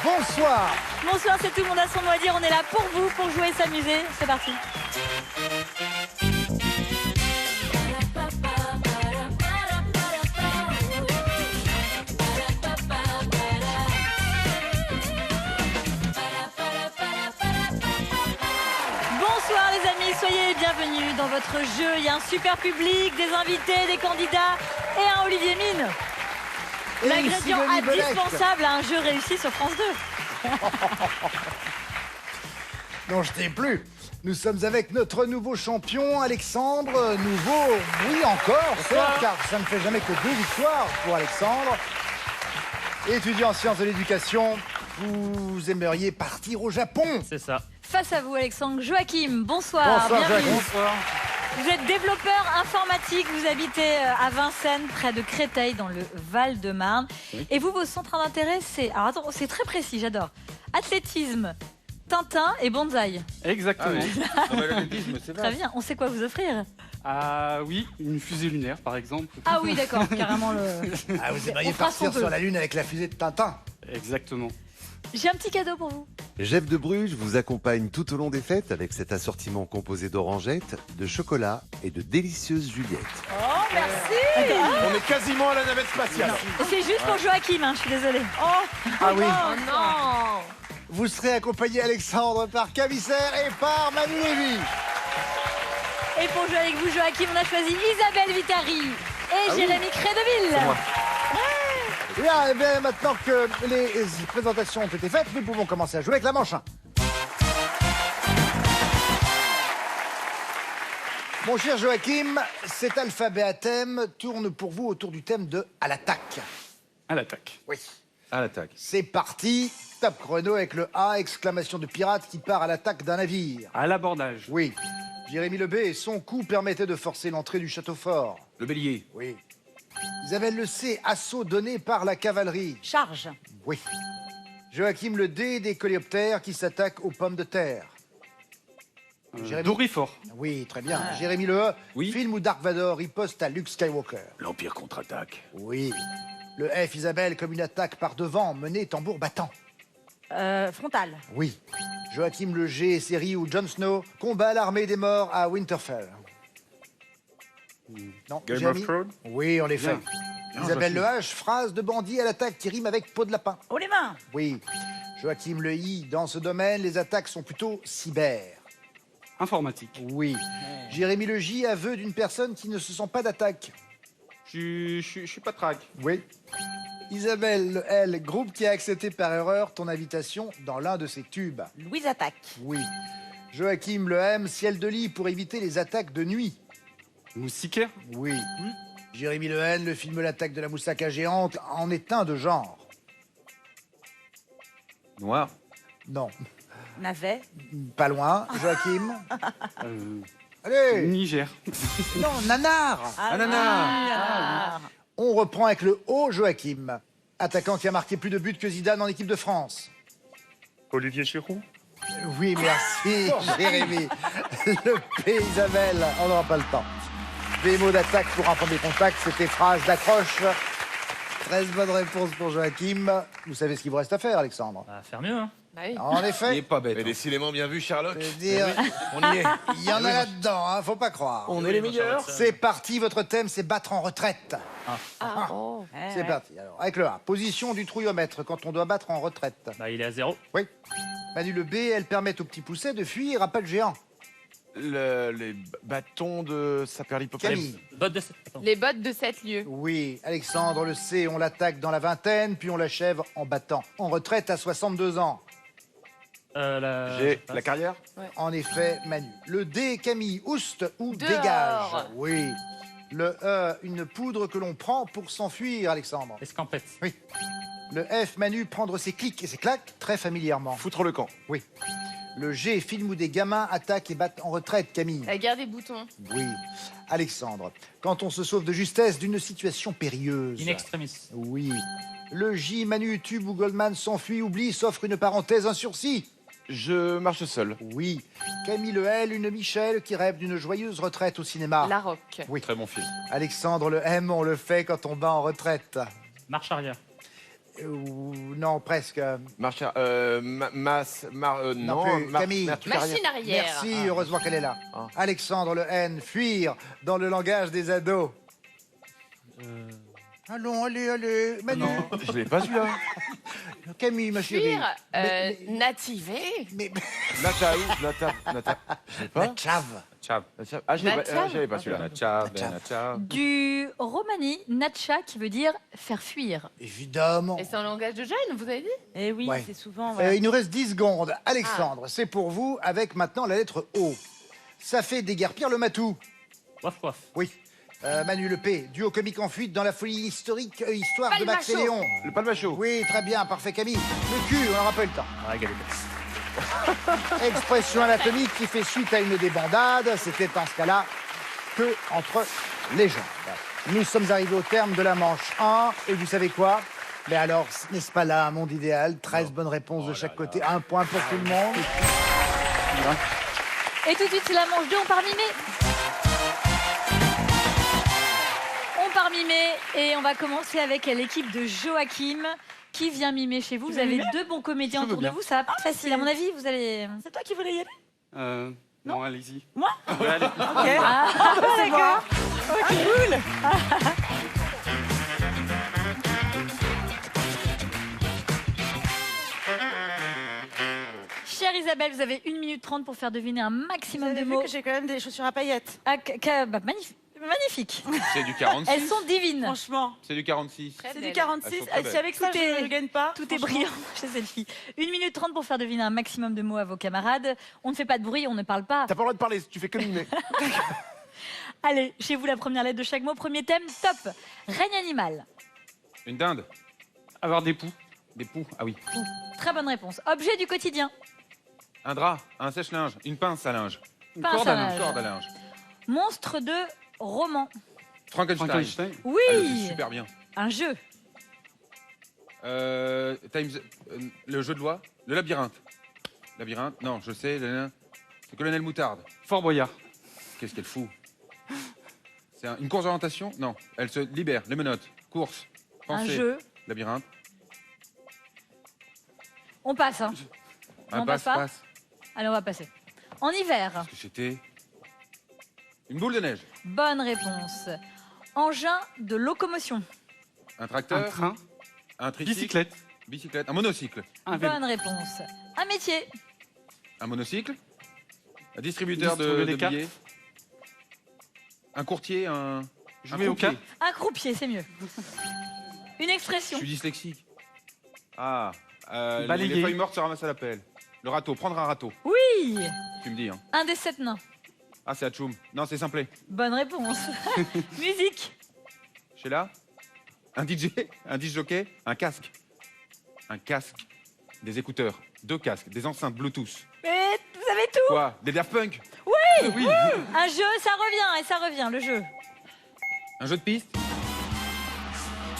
Bonsoir. Bonsoir, c'est tout le monde a son mot à dire. On est là pour vous, pour jouer et s'amuser. C'est parti. Bonsoir les amis, soyez bienvenus dans votre jeu. Il y a un super public, des invités, des candidats et un Olivier Mine. L'ingrédient indispensable à un jeu réussi sur France 2. Non, je t'ai plus. Nous sommes avec notre nouveau champion, Alexandre. Nouveau, oui encore, certes, car ça ne fait jamais que 2 victoires pour Alexandre. Étudiant en sciences de l'éducation, vous aimeriez partir au Japon. C'est ça. Face à vous, Alexandre. Joachim, bonsoir. Bonsoir, bienvenue. Joachim. Bonsoir. Vous êtes développeur informatique, vous habitez à Vincennes, près de Créteil, dans le Val-de-Marne. Oui. Et vous, vos centres d'intérêt, c'est... Alors attends, c'est très précis, j'adore. Athlétisme, Tintin et bonsaï. Exactement. Très bien, on sait quoi vous offrir. Ah oui, une fusée lunaire par exemple. Ah oui, d'accord, carrément le... Ah, vous aimeriez On fera ce qu'on partir peut. sur la Lune avec la fusée de Tintin. Exactement. J'ai un petit cadeau pour vous. Jeff de Bruges vous accompagne tout au long des fêtes avec cet assortiment composé d'orangettes, de chocolat et de délicieuses Juliettes. Oh, merci. On est quasiment à la navette spatiale. C'est juste pour Joachim, hein, je suis désolée. Ah oui. Oh non. Vous serez accompagné, Alexandre, par Camissaire et par Manu Lévy. Et pour jouer avec vous, Joachim, on a choisi Isabelle Vitari et Jérémy Crédeville. Bien, eh bien, maintenant que les présentations ont été faites, nous pouvons commencer à jouer avec la manche 1. Mon cher Joachim, cet alphabet à thème tourne pour vous autour du thème de « à l'attaque À l'attaque. ». Oui. À l'attaque. C'est parti, top chrono avec le A, exclamation de pirate qui part à l'attaque d'un navire. À l'abordage. Oui. Jérémy Le B et son coup permettaient de forcer l'entrée du château fort. Le bélier. Oui. Isabelle Le C, assaut donné par la cavalerie. Charge. Oui. Joachim Le D, des coléoptères qui s'attaquent aux pommes de terre. Jérémy- Dourifort. Oui, très bien. Jérémy Le E, Oui. film où Dark Vador riposte à Luke Skywalker. L'Empire contre-attaque. Oui. Le F, Isabelle, comme une attaque par devant, menée tambour battant. Frontal. Oui. Joachim Le G, série où Jon Snow combat l'armée des morts à Winterfell. Non, Game Jérémy of Thrones. Oui, en effet. Bien, Isabelle Le Joachim. H, phrase de bandit à l'attaque qui rime avec peau de lapin. Oh les mains. Oui. Joachim Le I, dans ce domaine, les attaques sont plutôt cyber. Informatique. Oui. Jérémy Le J, aveu d'une personne qui ne se sent pas d'attaque. Je suis pas track. Oui. Isabelle Le L, groupe qui a accepté par erreur ton invitation dans l'un de ses tubes. Louise attaque. Oui. Joachim Le M, ciel de lit pour éviter les attaques de nuit. Moustiquaire. Oui. Jérémy Le N, le film L'attaque de la moussaka géante en est un de genre. Noir. Non. Navet. Pas loin. Joachim. Euh, Allez. Niger. Non, nanar. Ananas. On reprend avec le haut Joachim. Attaquant qui a marqué plus de buts que Zidane en équipe de France. Olivier Giroud. Oui, merci, Jérémy. Le P, Isabelle, on n'aura pas le temps. Des mots d'attaque pour un premier contact, c'était phrase d'accroche. 13 bonnes réponses pour Joachim. Vous savez ce qu'il vous reste à faire, Alexandre? À faire mieux, hein. En Il est effet, pas bête. Mais hein. décidément bien vu, Sherlock. je veux dire, On y est. il y en a là-dedans, hein, faut pas croire. On est les meilleurs. C'est parti, votre thème, c'est battre en retraite. C'est parti. Alors, avec le A, position du trouillomètre quand on doit battre en retraite. Bah, il est à 0. Oui. Manu le B, elles permettent aux petits poussets de fuir à pas de géant. Les bâtons de Saperlipopète. Camille. Botte de 7. Les bottes de 7 lieues. Oui, Alexandre le C, on l'attaque dans la vingtaine, puis on l'achève en battant. En retraite à 62 ans. J'ai la carrière. En effet, Manu. Le D, Camille, ouste ou Dehors. dégage. Oui. Le E, une poudre que l'on prend pour s'enfuir, Alexandre. Escampette. Oui. Le F, Manu, prendre ses clics et ses claques, très familièrement. Foutre le camp. Oui. Le G, film où des gamins attaquent et battent en retraite, Camille. La guerre des boutons. Oui. Alexandre, quand on se sauve de justesse d'une situation périlleuse. In extremis. Oui. Le J, Manu, tube où Goldman s'enfuit, oublie, s'offre une parenthèse, un sursis. Je marche seul. Oui. Camille le L, une Michel qui rêve d'une joyeuse retraite au cinéma. La roque. Oui. Très bon film. Alexandre le M, on le fait quand on bat en retraite. Marche arrière. Non, presque. Non, plus. Camille. Machine arrière. Merci, heureusement qu'elle est là. Ah. Alexandre, le N, fuir dans le langage des ados. Allons, allez, Manu. Je l'ai pas celui-là. Camille, ma chérie. Fuir, nativer. Mais, Nata. Je l'ai pas. Natchav. Tchab. Ah, je Natchav. l'avais pas celui-là. Natchab. Du romani natcha qui veut dire faire fuir. Évidemment. Et c'est un langage de jeunes, vous avez dit? Eh oui, Ouais. c'est souvent. Voilà. Il nous reste 10 secondes. Alexandre, c'est pour vous avec maintenant la lettre O. Ça fait déguerpir le matou. Waf waf. Oui. Manu le P, duo comique en fuite dans la folie historique, histoire de Max et Palmacho. Léon. Le palmacho. Oui, très bien, parfait Camille. Le cul, on n'aura pas eu le temps. Ah, galette. Expression anatomique qui fait suite à une débandade. C'était dans ce cas-là que entre légendes. Nous sommes arrivés au terme de la manche 1. Et vous savez quoi? Mais alors, n'est-ce pas là un monde idéal? 13 bonnes réponses de chaque côté. Un point pour tout le monde. Et tout de suite, c'est la manche 2, on part mimer. On part mimer et on va commencer avec l'équipe de Joachim qui vient mimer chez vous. Vous avez deux bons comédiens autour de vous, ça va pas être facile. À mon avis, vous allez... C'est toi qui voulais y aller? Non, allez-y. Moi? Ouais, allez. Ah, d'accord. Ok, cool. Chère Isabelle, vous avez 1 minute 30 pour faire deviner un maximum de mots. que j'ai quand même des chaussures à paillettes. Ah, magnifique. C'est du 46. Elles sont divines. Franchement, C'est du 46. Très c'est belle. du 46. Elles sont très Si avec ça, Tout est- je ne gagne pas. Tout est franchement. brillant chez cette fille. 1 minute 30 pour faire deviner un maximum de mots à vos camarades. On ne fait pas de bruit, on ne parle pas. T'as pas le droit de parler, tu fais que mimer. Allez, chez vous la première lettre de chaque mot. Premier thème, top. Règne animal. Une dinde. Avoir des poux. Des poux. Ah oui. Très bonne réponse. Objet du quotidien. Un drap, un sèche-linge, une pince à linge. Une Pince corde à à linge. linge. Corde à linge. Monstre de roman. Frankenstein. Frankenstein. Oui. Ah, le fait super bien. Un jeu. Le jeu de loi. Le labyrinthe. Labyrinthe. Non, je sais. C'est Colonel Moutarde. Fort Boyard. Qu'est-ce qu'elle fout? C'est une course d'orientation? Non. Elle se libère. Les menottes. Course. Un Pensée. jeu. Labyrinthe. On passe. Hein. Un on passe pas passe. Allez, on va passer. En hiver. Qu'est-ce que c'était? Une boule de neige. Bonne réponse. Engin de locomotion. Un Un tracteur. train. Un tricycle. Bicyclette. Bicyclette. Un monocycle. Un vélo. Bonne réponse. Un métier. Un monocycle. Un distributeur Distribuer de des cartes. billets. Un courtier. Jouer au croupier. cas. Un croupier, c'est mieux. Une Je expression. suis dyslexique. Ah. Balayer. Les feuilles mortes se ramassent à la pelle. Le râteau. Prendre un râteau. Oui. Tu me dis. Hein. Un des 7 nains. Ah, c'est Atchoum. Non, c'est Simplet. Bonne réponse. Musique. Sheila. Un DJ. Un disc jockey. Un casque. Un casque. Des écouteurs. 2 casques. Des enceintes Bluetooth. Mais vous avez tout. Quoi? Des Daft Punk. Oui. Un jeu, ça revient et ça revient, le jeu. Un jeu de piste.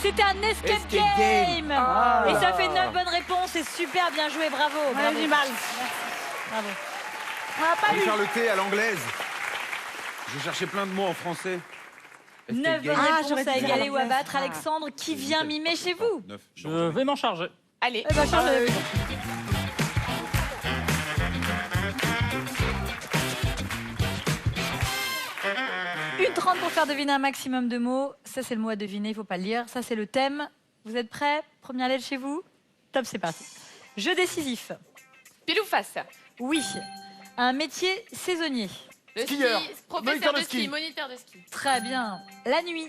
C'était un escape Escape game. game. Ah. Et ça fait 9 bonnes réponses. C'est super bien joué, bravo. On a bravo. du mal. Bravo. On n'a Je pas vais eu. faire le thé à l'anglaise. Je cherchais plein de mots en français. 9 Escape bonnes game. Ah, réponses j'aurais à dû dire égaler ou à l'anglaise. battre. Alexandre, qui vient mimer chez vous? 9. Je vais m'en charger. Allez. Eh ben, chargez. Une 30 pour faire deviner un maximum de mots. Ça, c'est le mot à deviner, il ne faut pas le lire. Ça, c'est le thème. Vous êtes prêts? Première lettre chez vous? Top, c'est parti. Jeu décisif. Pile ou face? Oui. Un métier saisonnier. Le Skieur. ski, professeur Moniteur de de ski, ski. moniteur de ski. Très bien. La nuit.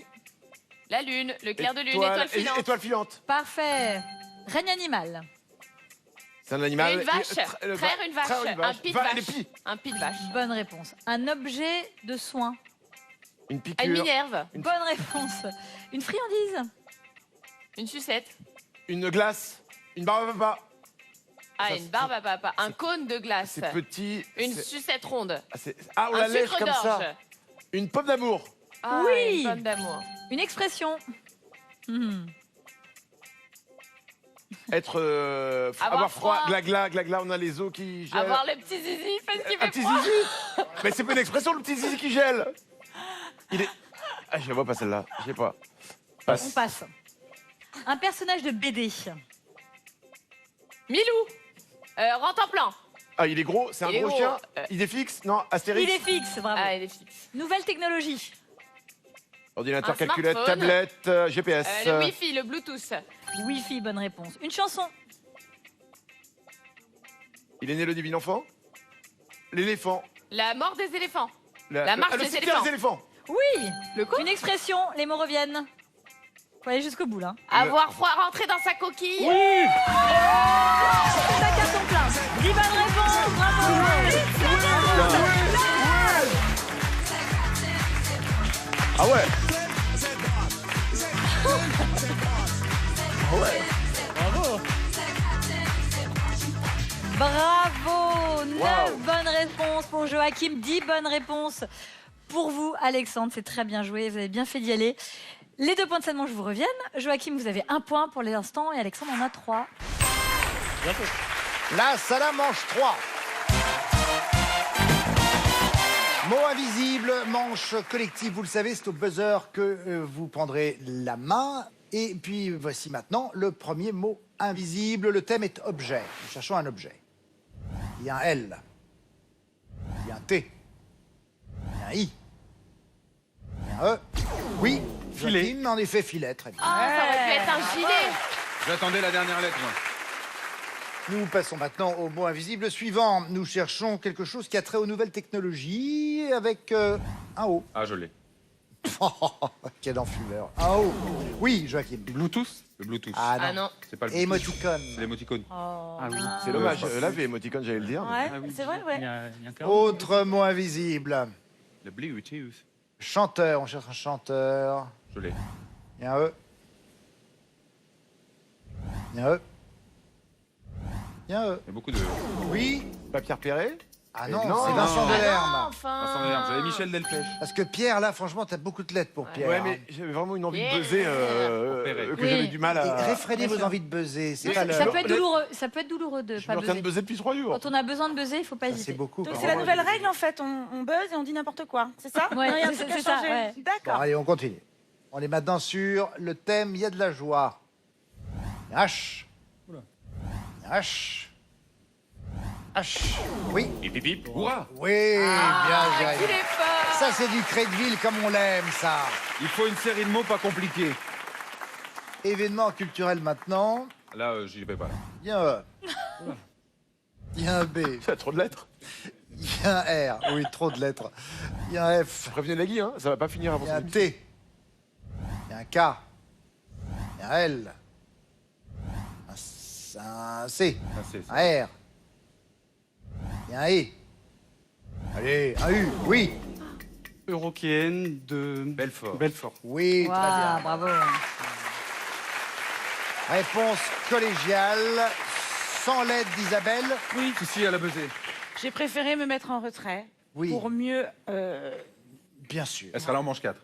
La lune, le clair de lune, étoile filante. Étoile filante. Parfait. Règne animal. C'est un Et animal. une vache, traire une vache, un pied de Les vache. pies. Un pied de vache. Bonne réponse. Un objet de soin. Une Une piqûre. minerve, Bonne réponse. Une friandise. une sucette. Une glace. Une barbe à papa. Ah, Ça, une barbe à papa, un cône de glace. C'est petit. Une c'est- sucette ronde. Ah, on Un la lèche sucre comme d'orge. ça. Une pomme d'amour. Ah, Oui. une pomme d'amour. Une expression. Mhm. Être. Avoir froid. Glagla, on a les os qui gèlent. Avoir le petit zizi parce qu'il Un fait petit froid. zizi. Mais c'est pas une expression, le petit zizi qui gèle. Il est. Ah, je la vois pas celle-là. Je sais pas. On passe. Un personnage de BD. Milou. Rentre en plan. Ah, il est gros, c'est un Il est gros gros. chien. Idée fixe? Non, Astérix. Il est fixe, bravo. Ah, il est fixe. Nouvelle technologie. Ordinateur, Un calculette, smartphone. tablette, GPS. Le Wi-Fi, le Bluetooth. Wi-Fi, bonne réponse. Une chanson. Il est né le divin enfant? L'éléphant. La mort des éléphants. La marche le des cimetière des éléphants. Oui. Le quoi? Une expression, les mots reviennent. Faut aller jusqu'au bout, là. Avoir froid, rentrer dans sa coquille. Oui. C'est un carton plein. 10 bonnes réponses, bravo. Ah ouais. Ah ouais. Bravo. 9 Wow. bonnes réponses pour Joachim, 10 bonnes réponses pour vous, Alexandre. C'est très bien joué, vous avez bien fait d'y aller. Les 2 points de cette manche vous reviennent. Joachim, vous avez 1 point pour l'instant et Alexandre en a 3. La Salam manche 3. Mot invisible, manche collective. Vous le savez, c'est au buzzer que vous prendrez la main. Et puis voici maintenant le premier mot invisible. Le thème est objet. Nous cherchons un objet. Il y a un L. Il y a un T. Il y a un I. Il y a un E. Oui. Filet. Joachim, en effet, filet. Très bien. Ah, ça aurait pu être un gilet. J'attendais la dernière lettre, moi. Nous passons maintenant au mot invisible suivant. Nous cherchons quelque chose qui a trait aux nouvelles technologies avec un O. Ah, je l'ai. Quel enfumeur. Un O. Oui, Joachim. Bluetooth? Le Bluetooth. Ah non. Ah non. C'est pas le Bluetooth. Émoticône. C'est l'émoticône. Ah oui. C'est dommage. Là, j'ai émoticône, j'allais le dire. Ouais, Ah oui. c'est vrai, ouais. Il y a un Autre mot invisible. Le Bluetooth. Chanteur. On cherche un chanteur. Je l'ai. Il y a un E. Il y a un E. Il y a un E. Il y a beaucoup de... Oui. Pas Pierre Perret? Ah non, non. c'est Vincent Ah non. Delerme. Enfin. Vincent Delerme. J'avais Michel Delpech. Parce que Pierre, là, franchement, t'as beaucoup de lettres pour Pierre. Ouais, mais j'avais vraiment une envie de buzzer Pour Perret. que Oui. j'avais du mal Et à. réfrénez vos envies de buzzer. C'est Oui, pas ça le... Ça peut être le- douloureux, ça peut être douloureux de Je pas suis en train de buzzer. buzzer depuis 3 jours. Quand on a besoin de buzzer, il faut pas Ça, hésiter. c'est beaucoup. Donc quand c'est la même. nouvelle règle en fait, on buzz et on dit n'importe quoi, c'est ça Ouais, Non, il y a un c'est- truc à c'est ça, changer. ouais. Bon, D'accord. allez, on continue. On est maintenant sur le thème, il y a de la joie. H. H. H. Oui. Hip hip hip. Hurrah. Oui, bien Il Jérémy. est fort. Ça, c'est du Crédville comme on l'aime, ça. Il faut une série de mots pas compliqués. Événement culturel maintenant. Là, j'y vais pas. Là. Il y a un E. Il y a un B. Il y a trop de lettres. Il y a un R. Oui, trop de lettres. Il y a un F. Prévenez Nagui, hein, ça va pas finir avant Il y a un ça. T. Il y a un K. Il y a un L. Un C. Ah, c'est ça. Un R. Il y a un E. Allez, un U. Oui. Eurokéenne de Belfort. Belfort. Oui, très Waouh, bien. bravo. Réponse collégiale, sans l'aide d'Isabelle. Oui, si, elle a buzzé. J'ai préféré me mettre en retrait Oui, pour mieux. bien sûr. Elle sera là en manche 4.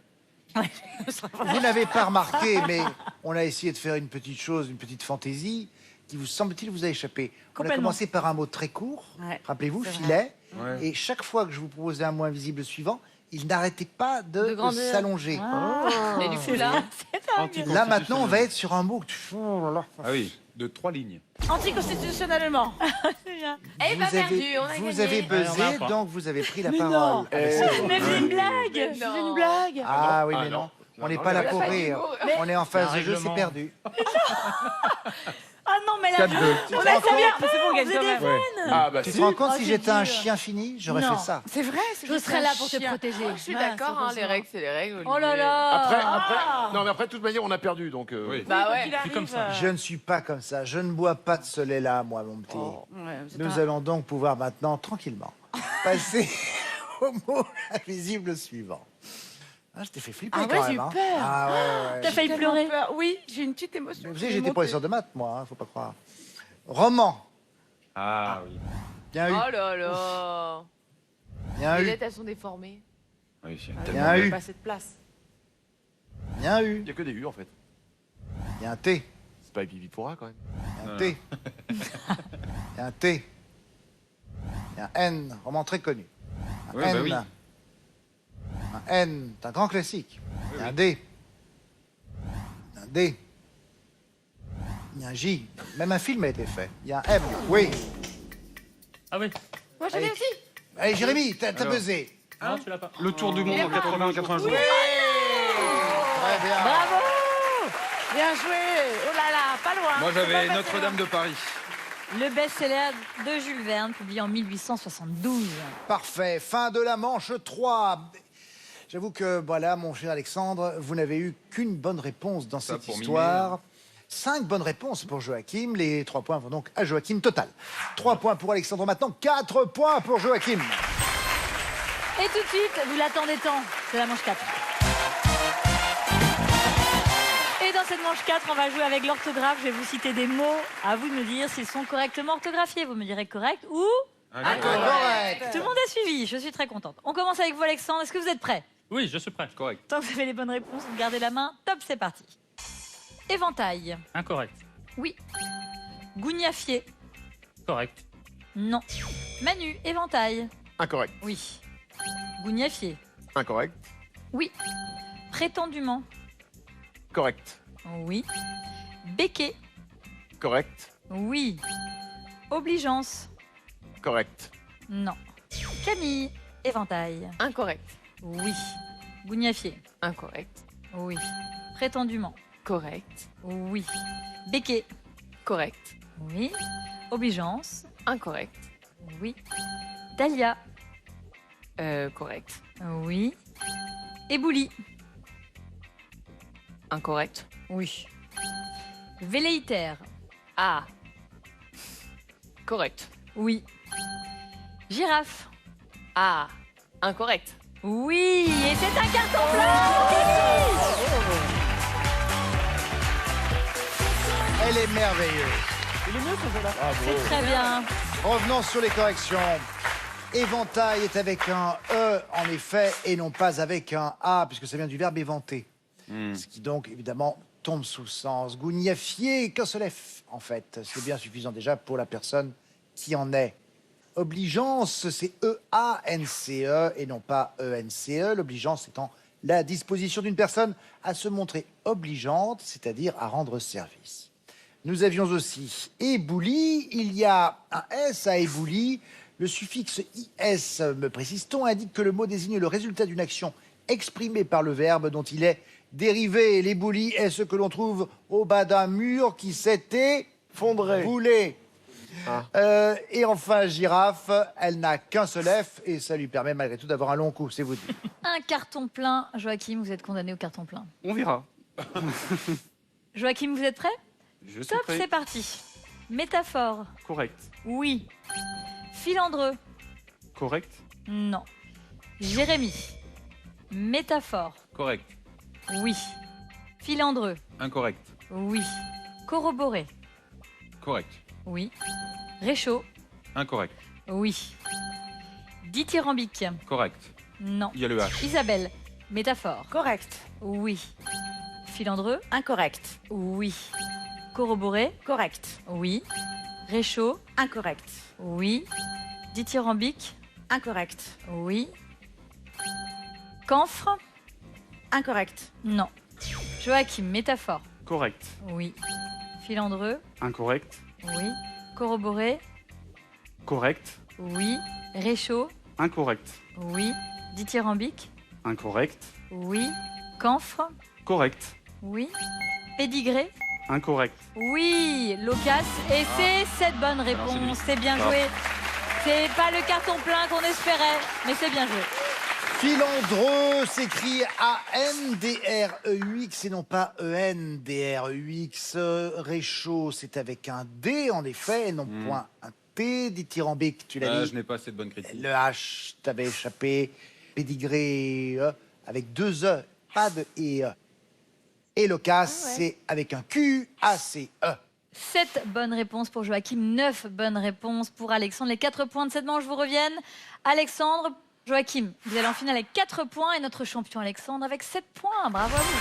Vous n'avez pas remarqué, mais on a essayé de faire une petite chose, une petite fantaisie qui vous semble-t-il vous a échappé. On a Complètement. commencé par un mot très court, Ouais, rappelez-vous, c'est filet, Ouais. et chaque fois que je vous proposais un mot invisible suivant, il n'arrêtait pas De de grandeur. s'allonger. Et du coup, là, Là maintenant, on va être sur un mot que tu... Oh là là. Ah oui, de 3 lignes. Anticonstitutionnellement. eh ben perdu, on a vous gagné. avez Ouais, on a un buzzé, point. donc vous avez pris la Mais parole. non. Ah, bah, si. Mais c'est une blague. Mais C'est non. une blague. Ah oui, Ah mais non. non. On n'est Non, pas là il y a pour pas de rire. mots. On est en phase Un de jeu, c'est règlement. perdu. Ah non, mais là, 4-2. on laisse ça bien. C'est bon, on gagne faisait quand des même. Ouais. Ah bah Tu si. te rends compte Oh, si c'est j'étais un dur. chien fini, j'aurais Non. fait ça. C'est vrai. c'est Je juste serai un là pour te chien. protéger. Je suis Ouais, d'accord, hein, les règles, c'est les règles. Oh là Olivier. là. Après, non mais après, de toute manière, on a perdu, donc. Oui. Bah Quoi ouais. qu'il C'est arrive, comme ça. Je ne suis pas comme ça. Je ne bois pas de ce lait-là, moi, mon petit. ouais, vous êtes Nous un- allons donc pouvoir maintenant, tranquillement, passer au mot invisible suivant. Ah, je t'ai fait flipper Ah quand ouais, même. j'ai eu hein. peur. Ah ouais, ouais. T'as failli Tellement pleurer. peur. Oui, j'ai une petite émotion. Vous savez, qui j'étais est professeur montée. de maths, moi, hein, faut pas croire. Roman. Ah oui. Bien eu. Oh là là. Bien Les eu. lettres, elles sont déformées. Oui, c'est Ah, tellement- Bien il y a eu. pas assez de place. Bien eu. Il y a que des U en fait. Il y a un T. C'est pas Pipi pourra quand même. Il y a un Non, T. Il y a un T. Il y a un N, roman très connu. Un Oui, N. bah oui. Un N, c'est un grand classique. Il y a un D. Un D. Il y a un J. Même un film a été fait. Il y a un M. Oui. Ah oui. Moi, je l'ai Allez. aussi. Allez, Jérémy, t'as Alors. buzzé. Non, tu l'as pas. Le tour du monde en 80 jours. Très bien. Bravo. Bien joué. Oh là là, pas loin. Moi, C'est j'avais pas Notre-Dame de Paris. Le best-seller de Jules Verne, publié en 1872. Parfait. Fin de la manche 3. J'avoue que, voilà, mon cher Alexandre, vous n'avez eu qu'une bonne réponse dans Ça, cette pour histoire. 5 bonnes réponses pour Joachim. Les 3 points vont donc à Joachim total. 3 points pour Alexandre maintenant. 4 points pour Joachim. Et tout de suite, vous l'attendez tant, c'est la manche 4. Et dans cette manche 4, on va jouer avec l'orthographe. Je vais vous citer des mots. À vous de me dire s'ils sont correctement orthographiés. Vous me direz correct ou... Correct. Tout le monde a suivi, je suis très contente. On commence avec vous, Alexandre. Est-ce que vous êtes prêt? Oui, je suis prêt. Correct. Tant que vous avez les bonnes réponses, vous gardez la main. Top, c'est parti. Éventail. Incorrect. Oui. Gougnafier. Correct. Non. Manu, éventail. Incorrect. Oui. Gougnafier. Incorrect. Oui. Prétendument. Correct. Oui. Béquet. Correct. Oui. Obligeance. Correct. Non. Camille, éventail. Incorrect. Oui. Gougnafier. Incorrect. Oui. Prétendument. Correct. Oui. Béquet. Correct. Oui. Obligeance. Incorrect. Oui. Dahlia. Correct. Oui. Ébouli. Incorrect. Oui. Velléitaire. Ah. Correct. Oui. Girafe. Ah. Incorrect. Oui. Et c'est un carton blanc. Elle est merveilleuse. Il est mieux ce jeu-là. C'est très bien. Revenons sur les corrections. Éventail est avec un E, en effet, et non pas avec un A, puisque ça vient du verbe éventer. Ce qui donc, évidemment, tombe sous le sens. Gougnafier, qu'un seul F, en fait. C'est bien suffisant déjà pour la personne qui en est. Obligeance, c'est E-A-N-C-E et non pas E-N-C-E. L'obligeance étant la disposition d'une personne à se montrer obligeante, c'est-à-dire à rendre service. Nous avions aussi ébouli. Il y a un S à ébouli. Le suffixe IS, me précise-t-on, indique que le mot désigne le résultat d'une action exprimée par le verbe dont il est dérivé. L'ébouli est ce que l'on trouve au bas d'un mur qui s'était boulé. Et enfin, girafe, elle n'a qu'un seul F et ça lui permet malgré tout d'avoir un long cou, c'est vous dire. Un carton plein. Joachim, vous êtes condamné au carton plein. On verra. Joachim, vous êtes prêt? Je suis Top, prêt. c'est parti. Métaphore. Correct. Oui. Filandreux. Correct. Non. Jérémy. Métaphore. Correct. Oui. Filandreux. Incorrect. Oui. Corroboré. Correct. Oui. Réchaud. Incorrect. Oui. Dithyrambique. Correct. Non. Il y a le H. Isabelle. Métaphore. Correct. Oui. Filandreux. Incorrect. Oui. Corroboré. Correct. Oui. Réchaud. Incorrect. Oui. Dithyrambique. Incorrect. Oui. Camphre. Incorrect. Non. Joachim. Métaphore. Correct. Oui. Filandreux. Incorrect. Oui. Corroboré. Correct. Oui. Réchaud. Incorrect. Oui. Dithyrambique. Incorrect. Oui. Camphre. Correct. Oui. Pédigré. Incorrect. Oui. Loquace. Et c'est cette bonne réponse. C'est bien joué. C'est pas le carton plein qu'on espérait, mais c'est bien joué. Filandreux s'écrit A-N-D-R-E-U-X et non pas E-N-D-R-E-U-X. Réchaud, c'est avec un D en effet, et non point un T. Dithyrambique, tu l'as dit. Je n'ai pas assez de bonnes critiques. Le H t'avait échappé. Pédigré, avec 2 E, pas de E. Et loquace, c'est avec un Q-A-C-E. 7 bonnes réponses pour Joachim, 9 bonnes réponses pour Alexandre. Les 4 points de cette manche vous reviennent. Alexandre, Joachim, vous allez en finale avec 4 points et notre champion Alexandre avec 7 points. Bravo à vous.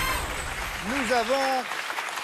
Nous avons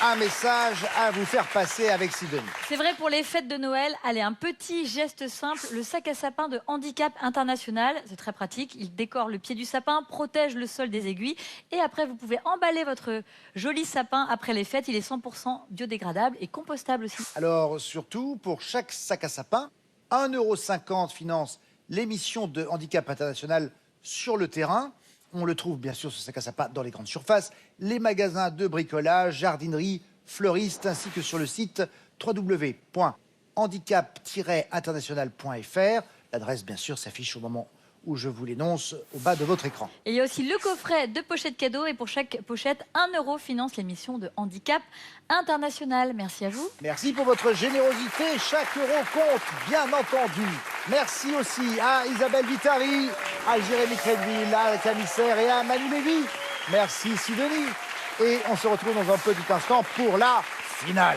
un message à vous faire passer avec Sidonie. C'est vrai pour les fêtes de Noël. Allez, un petit geste simple, le sac à sapin de Handicap International. C'est très pratique. Il décore le pied du sapin, protège le sol des aiguilles. Et après, vous pouvez emballer votre joli sapin après les fêtes. Il est 100% biodégradable et compostable aussi. Alors, surtout, pour chaque sac à sapin, 1,50 € finance l'émission de Handicap International sur le terrain. On le trouve bien sûr, ce sac à sapin, dans les grandes surfaces, les magasins de bricolage, jardinerie, fleuristes, ainsi que sur le site www.handicap-international.fr. L'adresse, bien sûr, s'affiche au moment où je vous l'énonce au bas de votre écran. Et il y a aussi le coffret de pochettes cadeaux. Et pour chaque pochette, 1 € finance l'émission de Handicap International. Merci à vous. Merci pour votre générosité. Chaque euro compte, bien entendu. Merci aussi à Isabelle Vitari, à Jérémy Crédville, à Camille Serre et à Manu Lévy. Merci Sidonie. Et on se retrouve dans un petit instant pour la finale.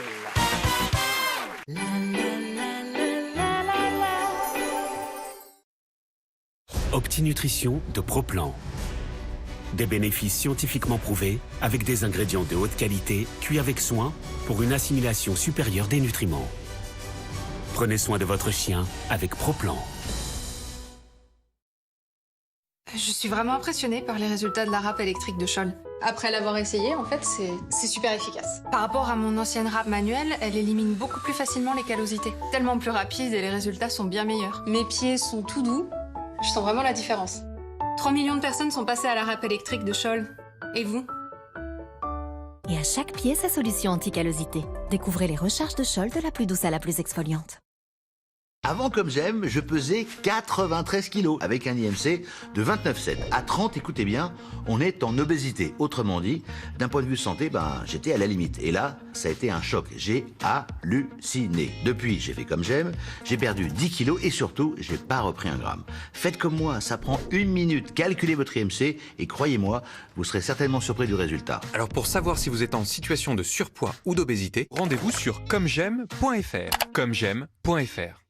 OptiNutrition de Proplan. Des bénéfices scientifiquement prouvés avec des ingrédients de haute qualité cuits avec soin pour une assimilation supérieure des nutriments. Prenez soin de votre chien avec Proplan. Je suis vraiment impressionnée par les résultats de la râpe électrique de Scholl. Après l'avoir essayé, en fait, c'est super efficace. Par rapport à mon ancienne râpe manuelle, elle élimine beaucoup plus facilement les callosités. Tellement plus rapide et les résultats sont bien meilleurs. Mes pieds sont tout doux. Je sens vraiment la différence. 3 millions de personnes sont passées à la râpe électrique de Scholl. Et vous? Et à chaque pied, sa solution anti-callosité. Découvrez les recharges de Scholl de la plus douce à la plus exfoliante. Avant Comme J'aime, je pesais 93 kilos avec un IMC de 29,7. À 30, écoutez bien, on est en obésité. Autrement dit, d'un point de vue santé, j'étais à la limite. Et là, ça a été un choc. J'ai halluciné. Depuis, j'ai fait Comme J'aime, j'ai perdu 10 kilos et surtout, j'ai pas repris un gramme. Faites comme moi, ça prend 1 minute. Calculez votre IMC et croyez-moi, vous serez certainement surpris du résultat. Alors pour savoir si vous êtes en situation de surpoids ou d'obésité, rendez-vous sur commej'aime.fr. commej'aime.fr.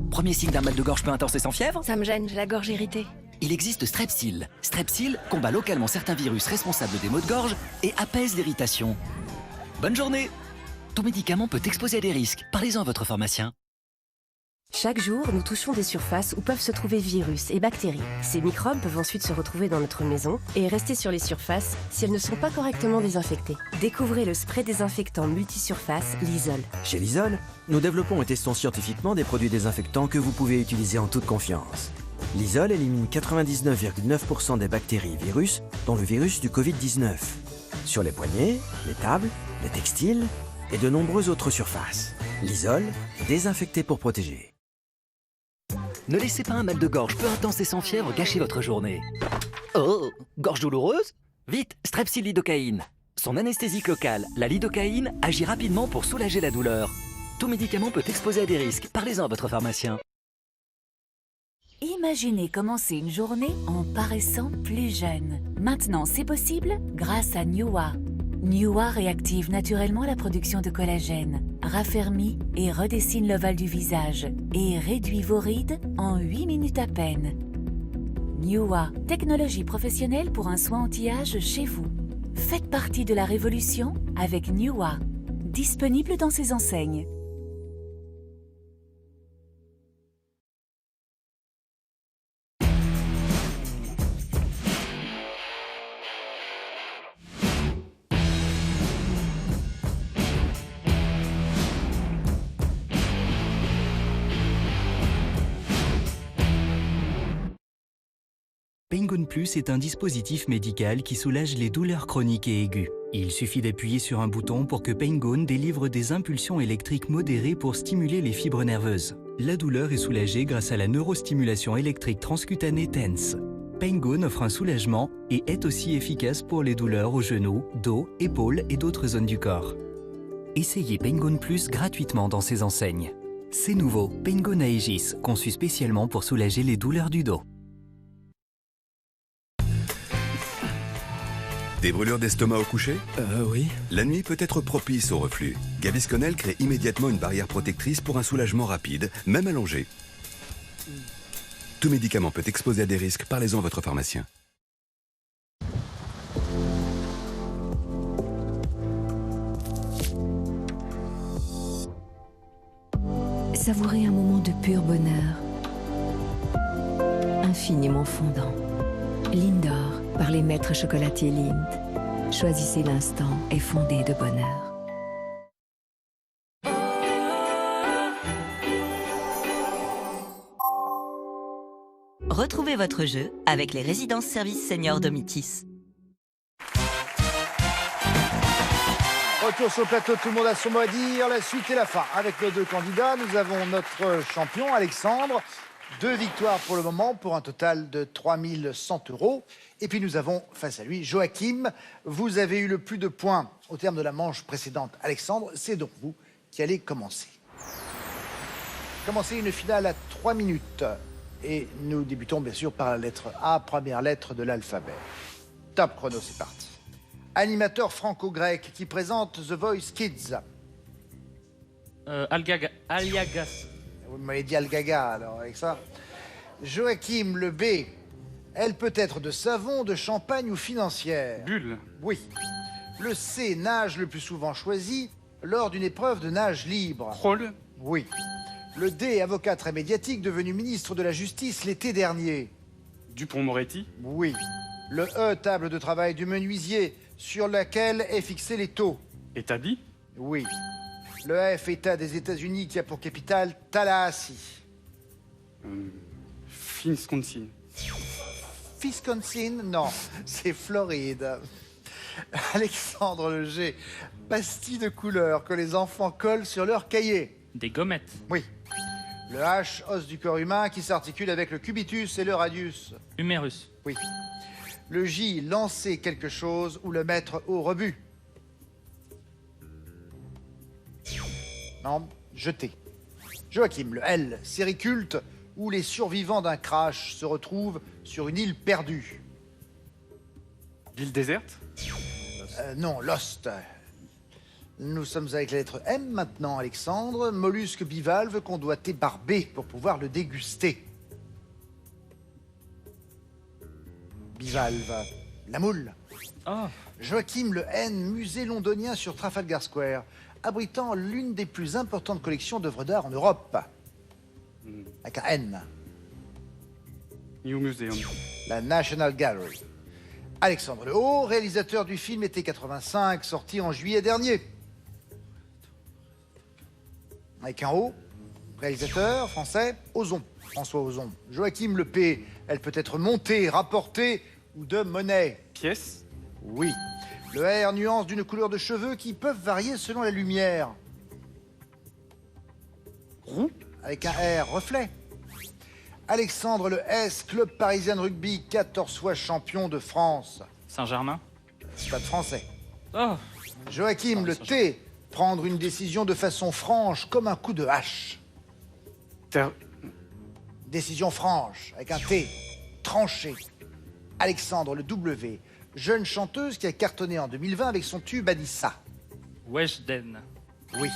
Premier signe d'un mal de gorge peu intense et sans fièvre? Ça me gêne, j'ai la gorge irritée. Il existe Strepsil. Strepsil combat localement certains virus responsables des maux de gorge et apaise l'irritation. Bonne journée! Tout médicament peut exposer à des risques. Parlez-en à votre pharmacien. Chaque jour, nous touchons des surfaces où peuvent se trouver virus et bactéries. Ces microbes peuvent ensuite se retrouver dans notre maison et rester sur les surfaces si elles ne sont pas correctement désinfectées. Découvrez le spray désinfectant multisurface Lysol. Chez Lysol, nous développons et testons scientifiquement des produits désinfectants que vous pouvez utiliser en toute confiance. Lysol élimine 99,9% des bactéries et virus, dont le virus du Covid-19. Sur les poignets, les tables, les textiles et de nombreuses autres surfaces. Lysol, désinfecté pour protéger. Ne laissez pas un mal de gorge peu intense et sans fièvre gâcher votre journée. Oh, gorge douloureuse? Vite, Strepsil lidocaïne. Son anesthésique locale, la lidocaïne, agit rapidement pour soulager la douleur. Tout médicament peut exposer à des risques. Parlez-en à votre pharmacien. Imaginez commencer une journée en paraissant plus jeune. Maintenant, c'est possible grâce à Newa. Newa réactive naturellement la production de collagène, raffermit et redessine l'ovale du visage et réduit vos rides en 8 minutes à peine. Newa, technologie professionnelle pour un soin anti-âge chez vous. Faites partie de la révolution avec Newa. Disponible dans ses enseignes. Paingon Plus est un dispositif médical qui soulage les douleurs chroniques et aiguës. Il suffit d'appuyer sur un bouton pour que Paingon délivre des impulsions électriques modérées pour stimuler les fibres nerveuses. La douleur est soulagée grâce à la neurostimulation électrique transcutanée TENS. Paingon offre un soulagement et est aussi efficace pour les douleurs aux genoux, dos, épaules et d'autres zones du corps. Essayez Paingon Plus gratuitement dans ses enseignes. C'est nouveau, Paingon Aegis, conçu spécialement pour soulager les douleurs du dos. Des brûlures d'estomac au coucher? Oui. La nuit peut être propice au reflux. Gavisconel crée immédiatement une barrière protectrice pour un soulagement rapide, même allongé. Tout médicament peut exposer à des risques. Parlez-en à votre pharmacien. Savourez un moment de pur bonheur. Infiniment fondant. Lindor, par les maîtres chocolatiers Lind. Choisissez l'instant et fondez de bonheur. Retrouvez votre jeu avec les résidences services seniors Domitis. Retour sur le plateau, tout le monde a son mot à dire. La suite et la fin. Avec nos deux candidats, nous avons notre champion, Alexandre. 2 victoires pour le moment, pour un total de 3 100 €. Et puis nous avons face à lui Joachim. Vous avez eu le plus de points au terme de la manche précédente. Alexandre, c'est donc vous qui allez commencer. Commencez une finale à 3 minutes. Et nous débutons bien sûr par la lettre A, première lettre de l'alphabet. Top chrono, c'est parti. Animateur franco-grec qui présente The Voice Kids. Aliagas. Vous m'avez dit Algaga, alors, avec ça. Joachim, le B. Elle peut être de savon, de champagne ou financière. Bulle. Oui. Le C, nage le plus souvent choisi lors d'une épreuve de nage libre. Crawl. Oui. Le D, avocat très médiatique, devenu ministre de la Justice l'été dernier. Dupond-Moretti. Oui. Le E, table de travail du menuisier, sur laquelle est fixé les taux. Établi. Oui. Le F, État des États-Unis, qui a pour capitale Tallahassee. Wisconsin. Wisconsin? Non, c'est Floride. Alexandre, le G, pastille de couleur que les enfants collent sur leur cahier. Des gommettes. Oui. Le H, os du corps humain qui s'articule avec le cubitus et le radius. Humérus. Oui. Le J, lancer quelque chose ou le mettre au rebut. Non, jeter. Joachim, le L, série culte où les survivants d'un crash se retrouvent sur une île perdue. Ville déserte. Non, Lost. Nous sommes avec la lettre M maintenant, Alexandre. Mollusque bivalve qu'on doit ébarber pour pouvoir le déguster. Bivalve. La moule. Oh. Joachim, le N, musée londonien sur Trafalgar Square, abritant l'une des plus importantes collections d'œuvres d'art en Europe. Avec un N. New Museum. La National Gallery. Alexandre Le Haut, réalisateur du film Été 85, sorti en juillet dernier. Avec un O, réalisateur français, Ozon, François Ozon. Joachim Le P, elle peut être montée, rapportée ou de monnaie. Pièce. Oui. Le R, nuance d'une couleur de cheveux qui peuvent varier selon la lumière. Roux. Avec un R, reflet. Alexandre Le S, club parisien de rugby, 14 fois champion de France. Saint-Germain. Stade français. Oh. Joachim Le T, prendre une décision de façon franche comme un coup de hache. Décision franche, avec un T, tranché. Alexandre Le W, jeune chanteuse qui a cartonné en 2020 avec son tube Anissa. Weshden. Oui.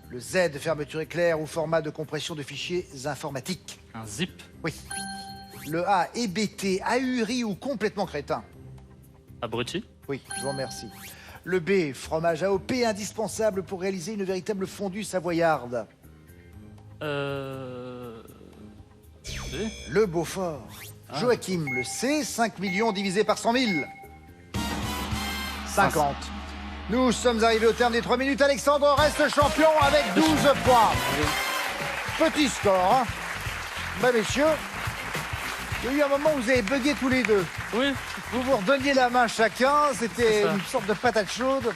Le Z, fermeture éclair ou format de compression de fichiers informatiques. Un zip. Oui. Le A, hébété, ahuri ou complètement crétin. Abruti. Oui, je vous remercie. Le B, fromage AOP, indispensable pour réaliser une véritable fondue savoyarde. Le Beaufort. Joachim, le C, 5 millions divisé par 100 000. 50. Nous sommes arrivés au terme des 3 minutes. Alexandre reste champion avec 12 points. Petit score, hein. Ben, messieurs, il y a eu un moment où vous avez bugué tous les deux. Oui. Vous vous redonniez la main chacun. C'était une sorte de patate chaude.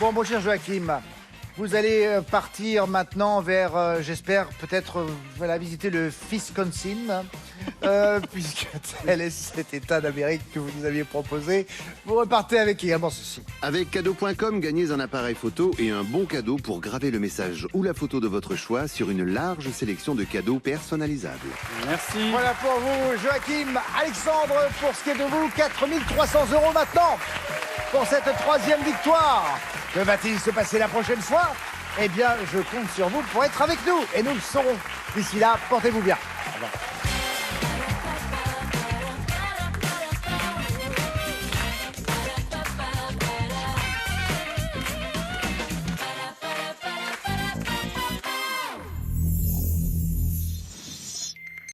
Bon, mon cher Joachim, vous allez partir maintenant vers, j'espère, peut-être voilà, visiter le Wisconsin, puisque tel est cet état d'Amérique que vous nous aviez proposé. Vous repartez avec également ceci. Avec cadeau.com, gagnez un appareil photo et un bon cadeau pour graver le message ou la photo de votre choix sur une large sélection de cadeaux personnalisables. Merci. Voilà pour vous, Joachim. Alexandre, pour ce qui est de vous, 4 300 € maintenant pour cette 3e victoire. Que va-t-il se passer la prochaine fois? Eh bien, je compte sur vous pour être avec nous et nous le saurons. D'ici là, portez-vous bien.